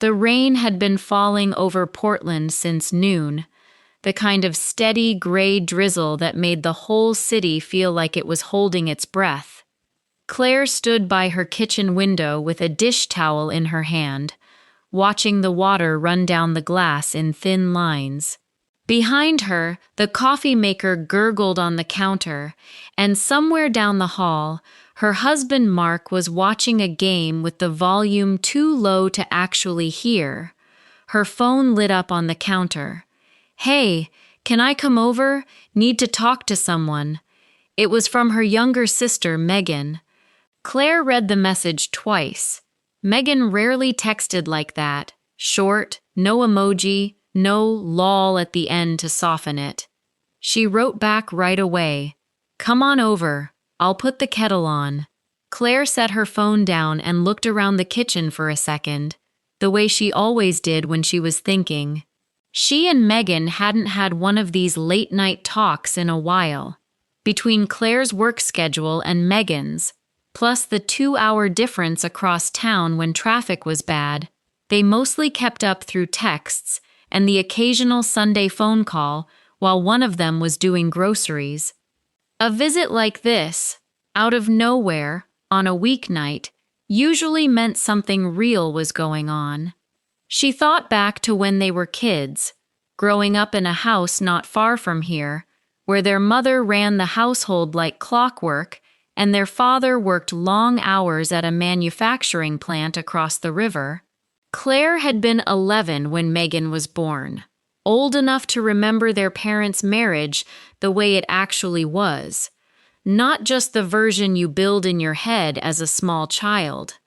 The rain had been falling over Portland since noon, the kind of steady gray drizzle that made the whole city feel like it was holding its breath. Claire stood by her kitchen window with a dish towel in her hand, watching the water run down the glass in thin lines. Behind her, the coffee maker gurgled on the counter, and somewhere down the hall, her husband Mark was watching a game with the volume too low to actually hear. Her phone lit up on the counter. "Hey, can I come over? Need to talk to someone." It was from her younger sister, Megan. Claire read the message twice. Megan rarely texted like that. Short, no emoji, no lol at the end to soften it. She wrote back right away. "Come on over. I'll put the kettle on." Claire set her phone down and looked around the kitchen for a second, the way she always did when she was thinking. She and Megan hadn't had one of these late-night talks in a while. Between Claire's work schedule and Megan's, plus the 2-hour difference across town when traffic was bad, they mostly kept up through texts and the occasional Sunday phone call while one of them was doing groceries. A visit like this, out of nowhere, on a weeknight, usually meant something real was going on. She thought back to when they were kids, growing up in a house not far from here, where their mother ran the household like clockwork and their father worked long hours at a manufacturing plant across the river. Claire had been 11 when Megan was born, old enough to remember their parents' marriage the way it actually was, not just the version you build in your head as a small child.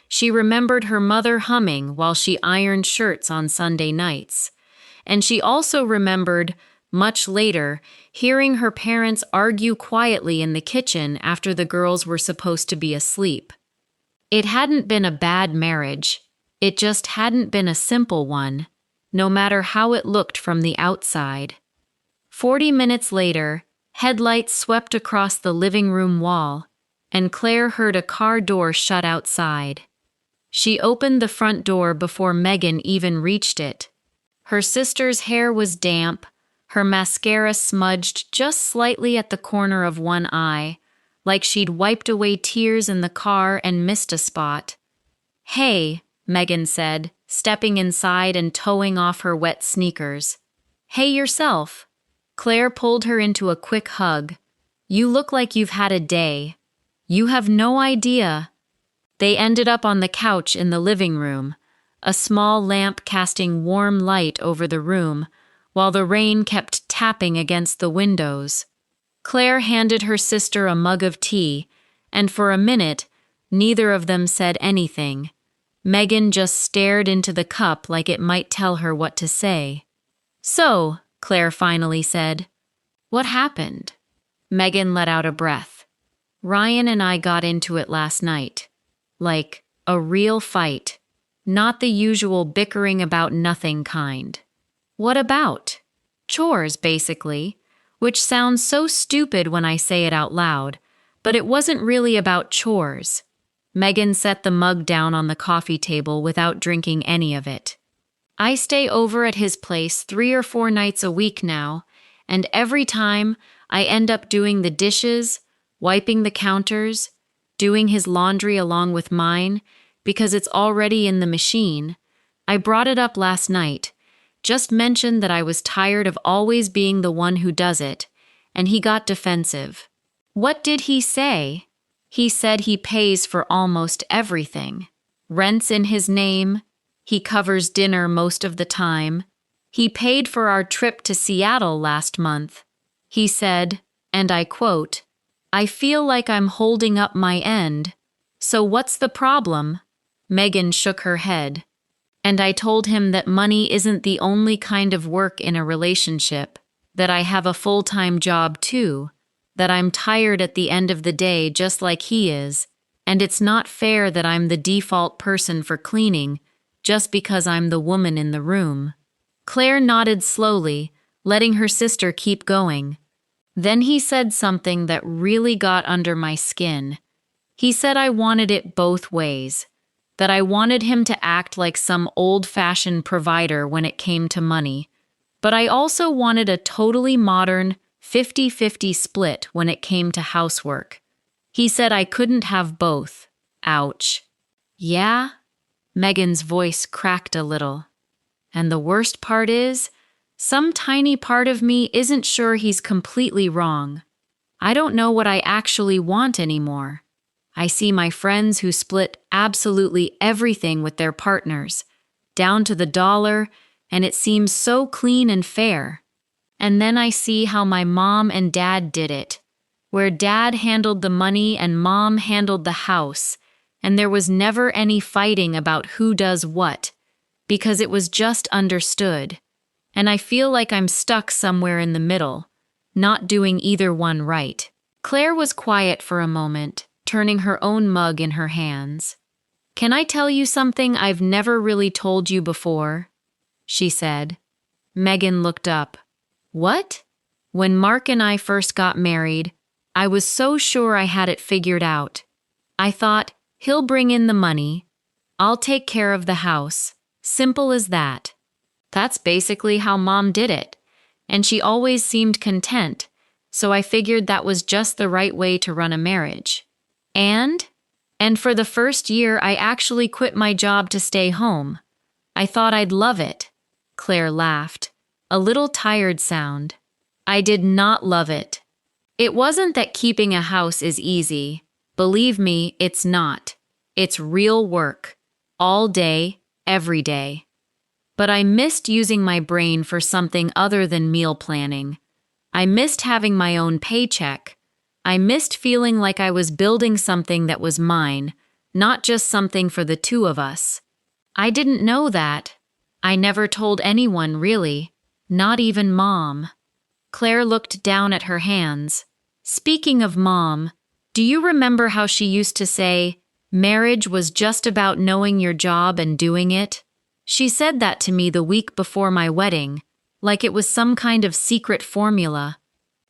She remembered her mother humming while she ironed shirts on Sunday nights, and she also remembered, much later, hearing her parents argue quietly in the kitchen after the girls were supposed to be asleep. It hadn't been a bad marriage. It just hadn't been a simple one, no matter how it looked from the outside. 40 minutes later, headlights swept across the living room wall, and Claire heard a car door shut outside. She opened the front door before Megan even reached it. Her sister's hair was damp, her mascara smudged just slightly at the corner of one eye, like she'd wiped away tears in the car and missed a spot. "Hey," Megan said, stepping inside and toeing off her wet sneakers. "Hey yourself." Claire pulled her into a quick hug. "You look like you've had a day. You have no idea." They ended up on the couch in the living room, a small lamp casting warm light over the room, while the rain kept tapping against the windows. Claire handed her sister a mug of tea, and for a minute, neither of them said anything. Megan just stared into the cup like it might tell her what to say. "So," Claire finally said, "what happened?" Megan let out a breath. "Ryan and I got into it last night. Like, a real fight. Not the usual bickering about nothing kind." "What about?" "Chores, basically, which sounds so stupid when I say it out loud, but it wasn't really about chores." Megan set the mug down on the coffee table without drinking any of it. "I stay over at his place 3 or 4 nights a week now, and every time I end up doing the dishes, wiping the counters, doing his laundry along with mine, because it's already in the machine. I brought it up last night, just mentioned that I was tired of always being the one who does it, and he got defensive." "What did he say?" "He said he pays for almost everything. Rent's in his name. He covers dinner most of the time. He paid for our trip to Seattle last month. He said, and I quote, 'I feel like I'm holding up my end. So what's the problem?'" Megan shook her head. "And I told him that money isn't the only kind of work in a relationship, that I have a full-time job too, that I'm tired at the end of the day just like he is, and it's not fair that I'm the default person for cleaning just because I'm the woman in the room." Claire nodded slowly, letting her sister keep going. "Then he said something that really got under my skin. He said I wanted it both ways, that I wanted him to act like some old-fashioned provider when it came to money. But I also wanted a totally modern 50-50 split when it came to housework. He said I couldn't have both. Ouch. Yeah? Megan's voice cracked a little. And the worst part is, some tiny part of me isn't sure he's completely wrong. I don't know what I actually want anymore. I see my friends who split absolutely everything with their partners, down to the dollar, and it seems so clean and fair. And then I see how my mom and dad did it, where dad handled the money and mom handled the house, and there was never any fighting about who does what, because it was just understood. And I feel like I'm stuck somewhere in the middle, not doing either one right. Claire was quiet for a moment, turning her own mug in her hands. "Can I tell you something I've never really told you before?" she said. Megan looked up. "What?" "When Mark and I first got married, I was so sure I had it figured out. I thought, he'll bring in the money. I'll take care of the house. Simple as that." That's basically how Mom did it, and she always seemed content, so I figured that was just the right way to run a marriage. And for the first year I actually quit my job to stay home. I thought I'd love it. Claire laughed, a little tired sound. I did not love it. It wasn't that keeping a house is easy. Believe me, it's not. It's real work, all day, every day. But I missed using my brain for something other than meal planning. I missed having my own paycheck. I missed feeling like I was building something that was mine, not just something for the two of us. I didn't know that. I never told anyone, really, not even Mom. Claire looked down at her hands. "Speaking of Mom, do you remember how she used to say, marriage was just about knowing your job and doing it? She said that to me the week before my wedding, like it was some kind of secret formula.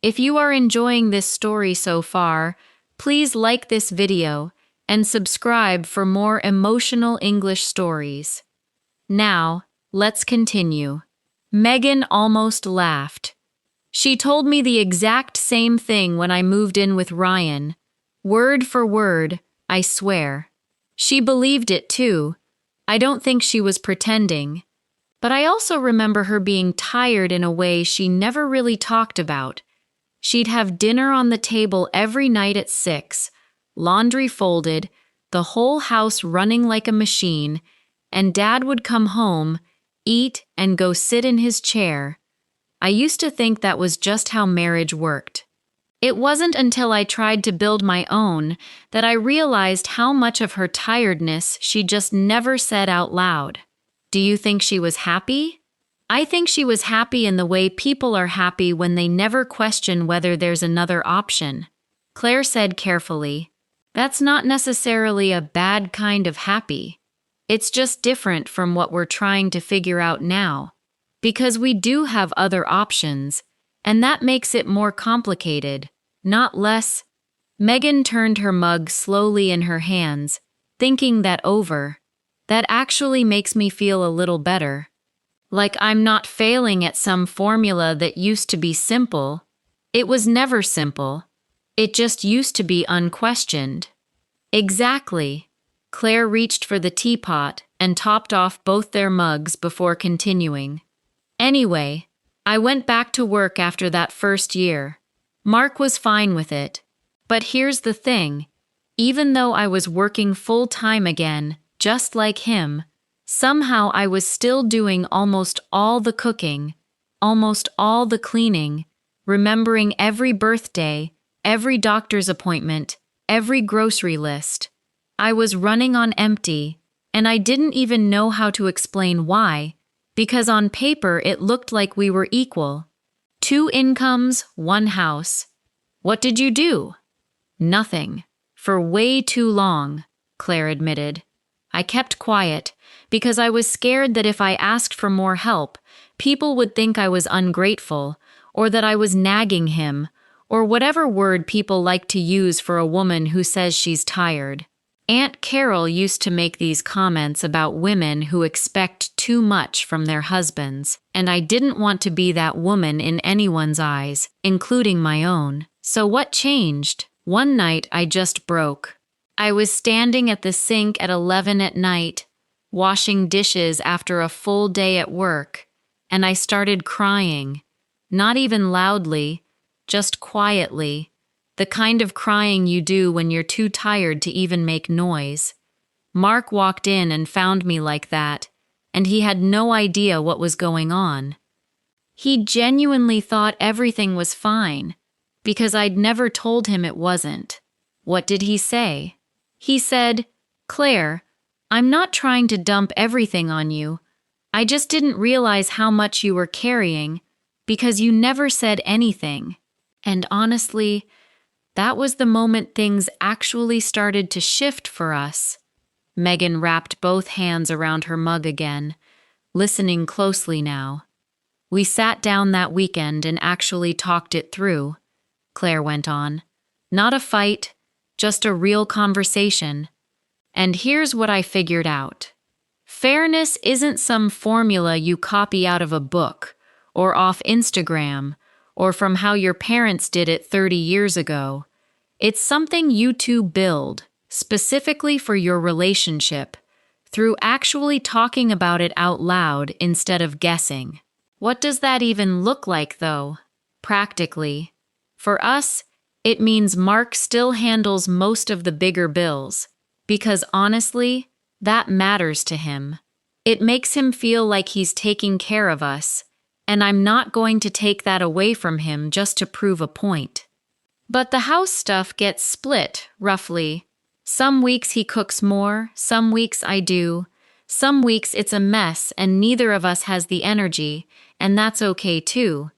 If you are enjoying this story so far, please like this video and subscribe for more emotional English stories. Now, let's continue." Megan almost laughed. "She told me the exact same thing when I moved in with Ryan. Word for word, I swear. She believed it too. I don't think she was pretending. But I also remember her being tired in a way she never really talked about. She'd have dinner on the table every night at 6, laundry folded, the whole house running like a machine, and Dad would come home, eat, and go sit in his chair. I used to think that was just how marriage worked. It wasn't until I tried to build my own that I realized how much of her tiredness she just never said out loud." "Do you think she was happy?" "I think she was happy in the way people are happy when they never question whether there's another option," Claire said carefully. "That's not necessarily a bad kind of happy. It's just different from what we're trying to figure out now. Because we do have other options, and that makes it more complicated, not less." Megan turned her mug slowly in her hands, thinking that over. "That actually makes me feel a little better. Like I'm not failing at some formula that used to be simple. It was never simple. It just used to be unquestioned." "Exactly." Claire reached for the teapot and topped off both their mugs before continuing. "Anyway, I went back to work after that first year. Mark was fine with it. But here's the thing. Even though I was working full-time again, just like him, somehow I was still doing almost all the cooking, almost all the cleaning, remembering every birthday, every doctor's appointment, every grocery list. I was running on empty, and I didn't even know how to explain why, because on paper it looked like we were equal. 2 incomes, 1 house. What did you do?" "Nothing. For way too long," Claire admitted. "I kept quiet because I was scared that if I asked for more help, people would think I was ungrateful, or that I was nagging him, or whatever word people like to use for a woman who says she's tired. Aunt Carol used to make these comments about women who expect too much from their husbands, and I didn't want to be that woman in anyone's eyes, including my own. So what changed? One night I just broke. I was standing at the sink at 11 at night, washing dishes after a full day at work, and I started crying. Not even loudly, just quietly. The kind of crying you do when you're too tired to even make noise. Mark walked in and found me like that, and he had no idea what was going on. He genuinely thought everything was fine, because I'd never told him it wasn't. What did he say? He said, "Claire, I'm not trying to dump everything on you. I just didn't realize how much you were carrying, because you never said anything." And honestly, that was the moment things actually started to shift for us. Megan wrapped both hands around her mug again, listening closely now. "We sat down that weekend and actually talked it through," Claire went on. "Not a fight, just a real conversation. And here's what I figured out. Fairness isn't some formula you copy out of a book, or off Instagram, or from how your parents did it 30 years ago. It's something you two build, specifically for your relationship, through actually talking about it out loud instead of guessing. What does that even look like, though? Practically. For us, it means Mark still handles most of the bigger bills, because honestly, that matters to him. It makes him feel like he's taking care of us, and I'm not going to take that away from him just to prove a point. But the house stuff gets split, roughly. Some weeks he cooks more, some weeks I do. Some weeks it's a mess and neither of us has the energy, and that's okay too.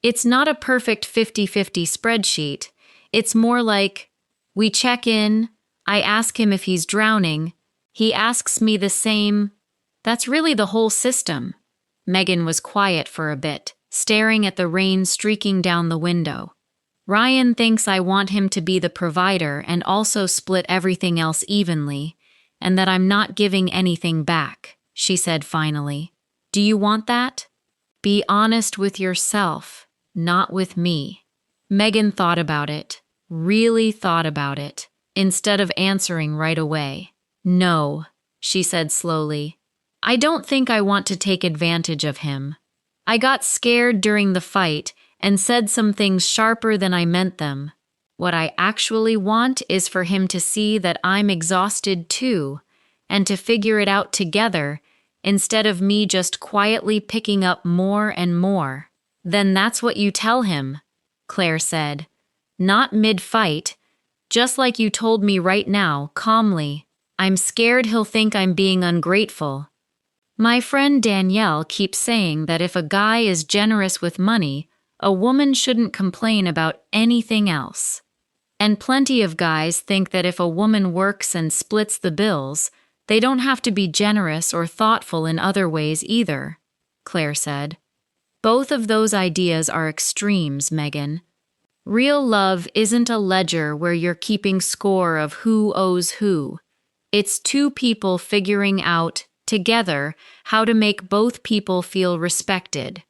It's not a perfect 50-50 spreadsheet. It's more like, we check in, I ask him if he's drowning, he asks me the same. That's really the whole system. Megan was quiet for a bit, staring at the rain streaking down the window. Ryan thinks I want him to be the provider and also split everything else evenly, and that I'm not giving anything back, she said finally. Do you want that? Be honest with yourself, not with me. Megan thought about it, really thought about it, instead of answering right away. No, she said slowly. I don't think I want to take advantage of him. I got scared during the fight and said some things sharper than I meant them. What I actually want is for him to see that I'm exhausted too, and to figure it out together, instead of me just quietly picking up more and more. Then that's what you tell him, Claire said. Not mid-fight, just like you told me right now, calmly. I'm scared he'll think I'm being ungrateful. My friend Danielle keeps saying that if a guy is generous with money, a woman shouldn't complain about anything else. And plenty of guys think that if a woman works and splits the bills, they don't have to be generous or thoughtful in other ways either, Claire said. Both of those ideas are extremes, Megan. Real love isn't a ledger where you're keeping score of who owes who. It's two people figuring out, together, how to make both people feel respected.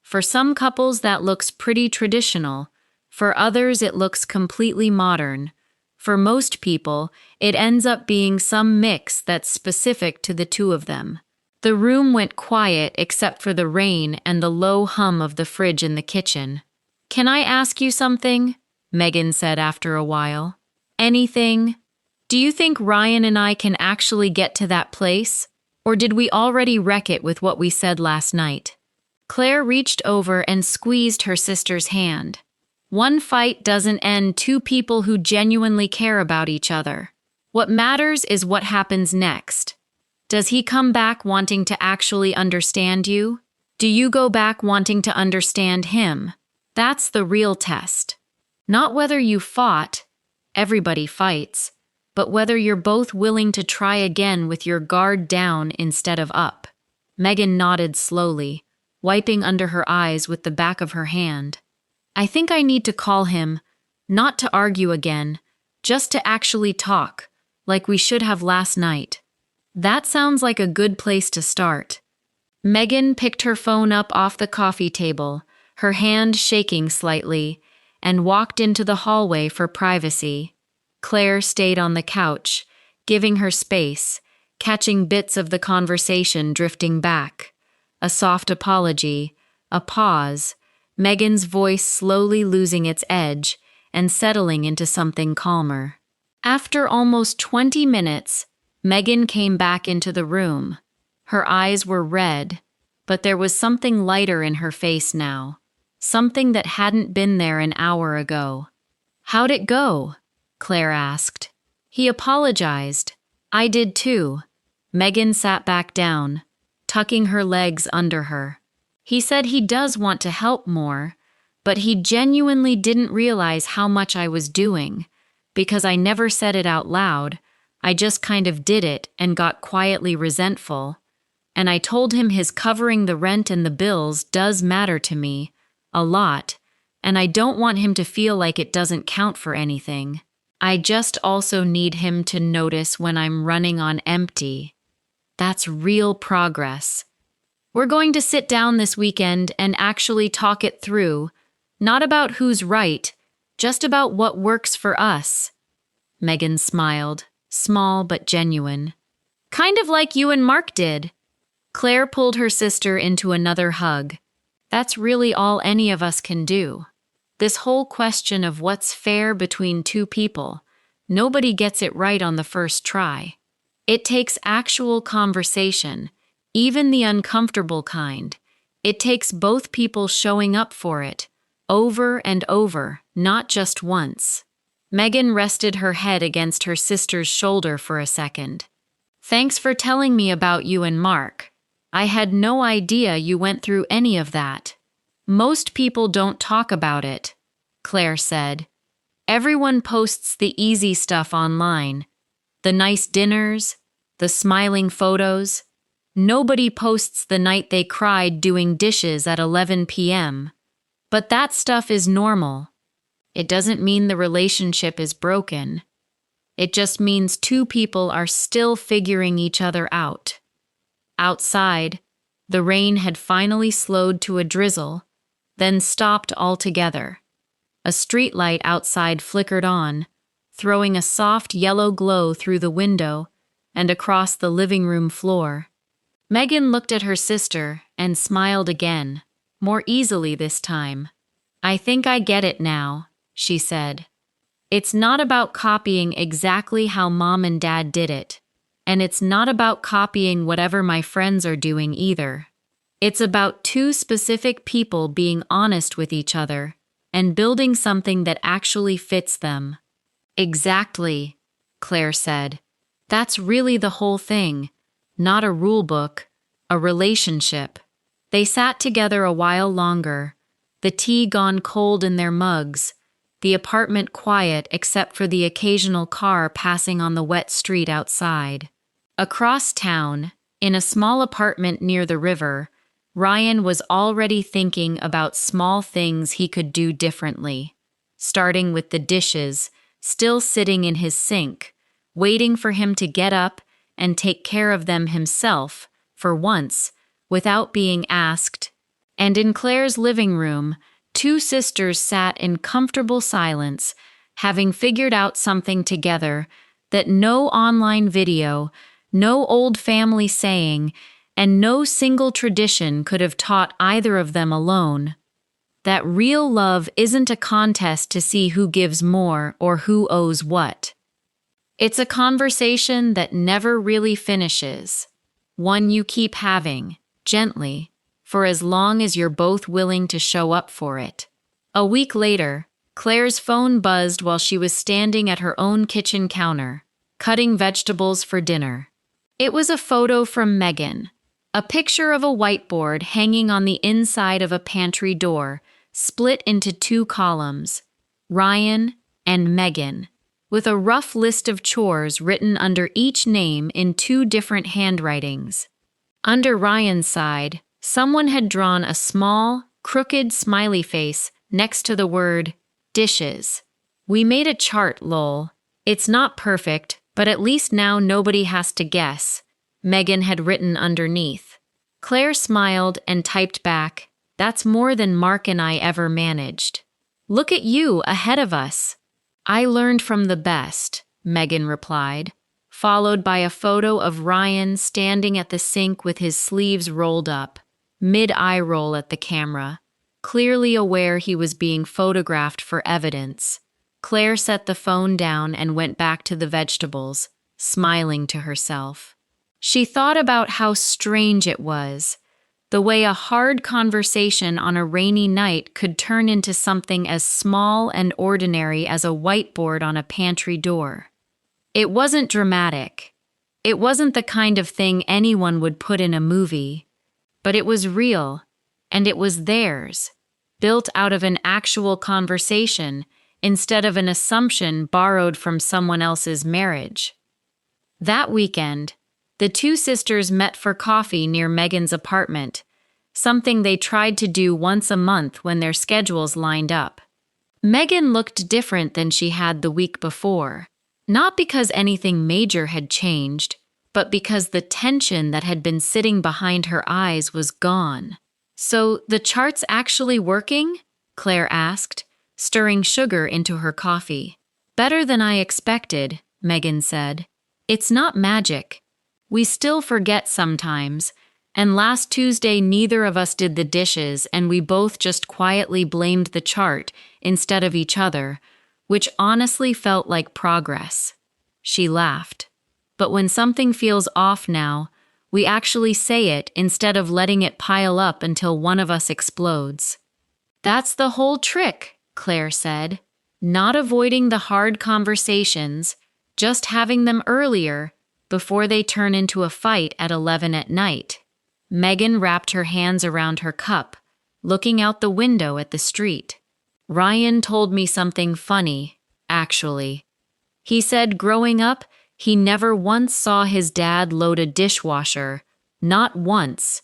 For some couples that looks pretty traditional. For others it looks completely modern. For most people, it ends up being some mix that's specific to the two of them. The room went quiet except for the rain and the low hum of the fridge in the kitchen. Can I ask you something? Megan said after a while. Anything? Do you think Ryan and I can actually get to that place? Or did we already wreck it with what we said last night? Claire reached over and squeezed her sister's hand. One fight doesn't end two people who genuinely care about each other. What matters is what happens next. Does he come back wanting to actually understand you? Do you go back wanting to understand him? That's the real test. Not whether you fought, everybody fights, but whether you're both willing to try again with your guard down instead of up. Megan nodded slowly, wiping under her eyes with the back of her hand. I think I need to call him, not to argue again, just to actually talk, like we should have last night. That sounds like a good place to start. Megan picked her phone up off the coffee table, her hand shaking slightly, and walked into the hallway for privacy. Claire stayed on the couch, giving her space, catching bits of the conversation drifting back. A soft apology, a pause, Megan's voice slowly losing its edge and settling into something calmer. After almost 20 minutes, Megan came back into the room. Her eyes were red, but there was something lighter in her face now, something that hadn't been there an hour ago. "How'd it go?" Claire asked. "He apologized. I did too." Megan sat back down, tucking her legs under her. "He said he does want to help more, but he genuinely didn't realize how much I was doing, because I never said it out loud. I just kind of did it and got quietly resentful. And I told him his covering the rent and the bills does matter to me, a lot, and I don't want him to feel like it doesn't count for anything. I just also need him to notice when I'm running on empty. That's real progress. We're going to sit down this weekend and actually talk it through, not about who's right, just about what works for us." Megan smiled, small but genuine. "Kind of like you and Mark did." Claire pulled her sister into another hug. "That's really all any of us can do. This whole question of what's fair between two people, nobody gets it right on the first try. It takes actual conversation, even the uncomfortable kind. It takes both people showing up for it, over and over, not just once." Megan rested her head against her sister's shoulder for a second. "Thanks for telling me about you and Mark. I had no idea you went through any of that." "Most people don't talk about it," Claire said. "Everyone posts the easy stuff online. The nice dinners, the smiling photos. Nobody posts the night they cried doing dishes at 11 p.m. But that stuff is normal. It doesn't mean the relationship is broken. It just means two people are still figuring each other out." Outside, the rain had finally slowed to a drizzle, then stopped altogether. A streetlight outside flickered on, throwing a soft yellow glow through the window and across the living room floor. Megan looked at her sister and smiled again, more easily this time. "I think I get it now," she said. "It's not about copying exactly how Mom and Dad did it. And it's not about copying whatever my friends are doing either. It's about two specific people being honest with each other and building something that actually fits them." "Exactly," Claire said. "That's really the whole thing. Not a rule book, a relationship." They sat together a while longer, the tea gone cold in their mugs, the apartment quiet except for the occasional car passing on the wet street outside. Across town, in a small apartment near the river, Ryan was already thinking about small things he could do differently, starting with the dishes still sitting in his sink, waiting for him to get up and take care of them himself, for once, without being asked. And in Claire's living room, two sisters sat in comfortable silence, having figured out something together that no online video, no old family saying, and no single tradition could have taught either of them alone. That real love isn't a contest to see who gives more or who owes what. It's a conversation that never really finishes, one you keep having, gently, for as long as you're both willing to show up for it. A week later, Claire's phone buzzed while she was standing at her own kitchen counter, cutting vegetables for dinner. It was a photo from Megan, a picture of a whiteboard hanging on the inside of a pantry door, split into two columns, Ryan and Megan, with a rough list of chores written under each name in two different handwritings. Under Ryan's side, someone had drawn a small, crooked smiley face next to the word dishes. "We made a chart, lol. It's not perfect, But at least now nobody has to guess, Megan had written underneath. Claire smiled and typed back, "That's more than Mark and I ever managed. Look at you, ahead of us." "I learned from the best," Megan replied, followed by a photo of Ryan standing at the sink with his sleeves rolled up, mid-eye roll at the camera, clearly aware he was being photographed for evidence. Claire set the phone down and went back to the vegetables, smiling to herself. She thought about how strange it was, the way a hard conversation on a rainy night could turn into something as small and ordinary as a whiteboard on a pantry door. It wasn't dramatic. It wasn't the kind of thing anyone would put in a movie, but it was real, and it was theirs, built out of an actual conversation instead of an assumption borrowed from someone else's marriage. That weekend, the two sisters met for coffee near Megan's apartment, something they tried to do once a month when their schedules lined up. Megan looked different than she had the week before, not because anything major had changed, but because the tension that had been sitting behind her eyes was gone. "So, the chart's actually working?" Claire asked, stirring sugar into her coffee. "Better than I expected," Megan said. "It's not magic. We still forget sometimes, and last Tuesday neither of us did the dishes and we both just quietly blamed the chart instead of each other, which honestly felt like progress." She laughed. "But when something feels off now, we actually say it instead of letting it pile up until one of us explodes." "That's the whole trick," Claire said. "Not avoiding the hard conversations, just having them earlier, before they turn into a fight at 11 at night." Megan wrapped her hands around her cup, looking out the window at the street. "Ryan told me something funny, actually. He said growing up, he never once saw his dad load a dishwasher, not once.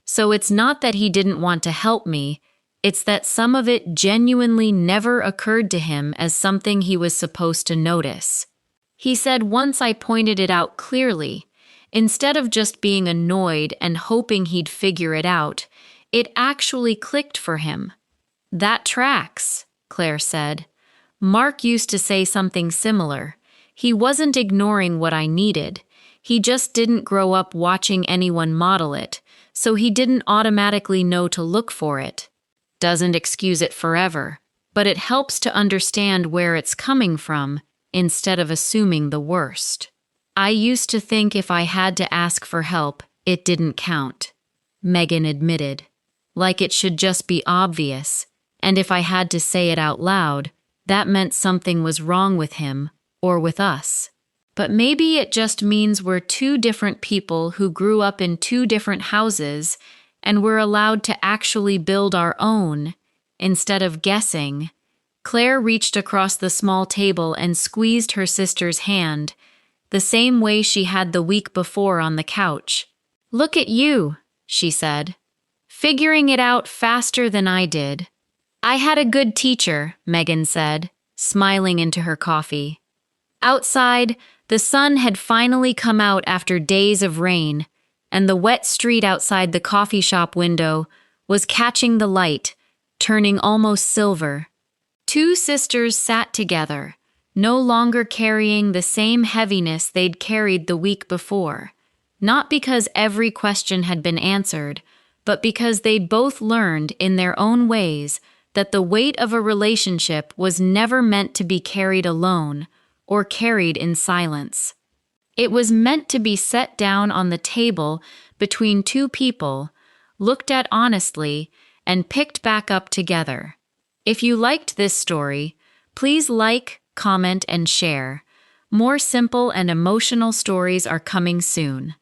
So it's not that he didn't want to help me, it's that some of it genuinely never occurred to him as something he was supposed to notice. He said once I pointed it out clearly, instead of just being annoyed and hoping he'd figure it out, it actually clicked for him." "That tracks," Claire said. "Mark used to say something similar. He wasn't ignoring what I needed. He just didn't grow up watching anyone model it, so he didn't automatically know to look for it. Doesn't excuse it forever, but it helps to understand where it's coming from instead of assuming the worst. I used to think if I had to ask for help, it didn't count," Megan admitted. "Like it should just be obvious, and if I had to say it out loud, that meant something was wrong with him or with us. But maybe it just means we're two different people who grew up in two different houses and we're allowed to actually build our own, instead of guessing." Claire reached across the small table and squeezed her sister's hand, the same way she had the week before on the couch. "Look at you," she said. "Figuring it out faster than I did." "I had a good teacher," Megan said, smiling into her coffee. Outside, the sun had finally come out after days of rain, and the wet street outside the coffee shop window was catching the light, turning almost silver. Two sisters sat together, no longer carrying the same heaviness they'd carried the week before, not because every question had been answered, but because they'd both learned in their own ways that the weight of a relationship was never meant to be carried alone or carried in silence. It was meant to be set down on the table between two people, looked at honestly, and picked back up together. If you liked this story, please like, comment, and share. More simple and emotional stories are coming soon.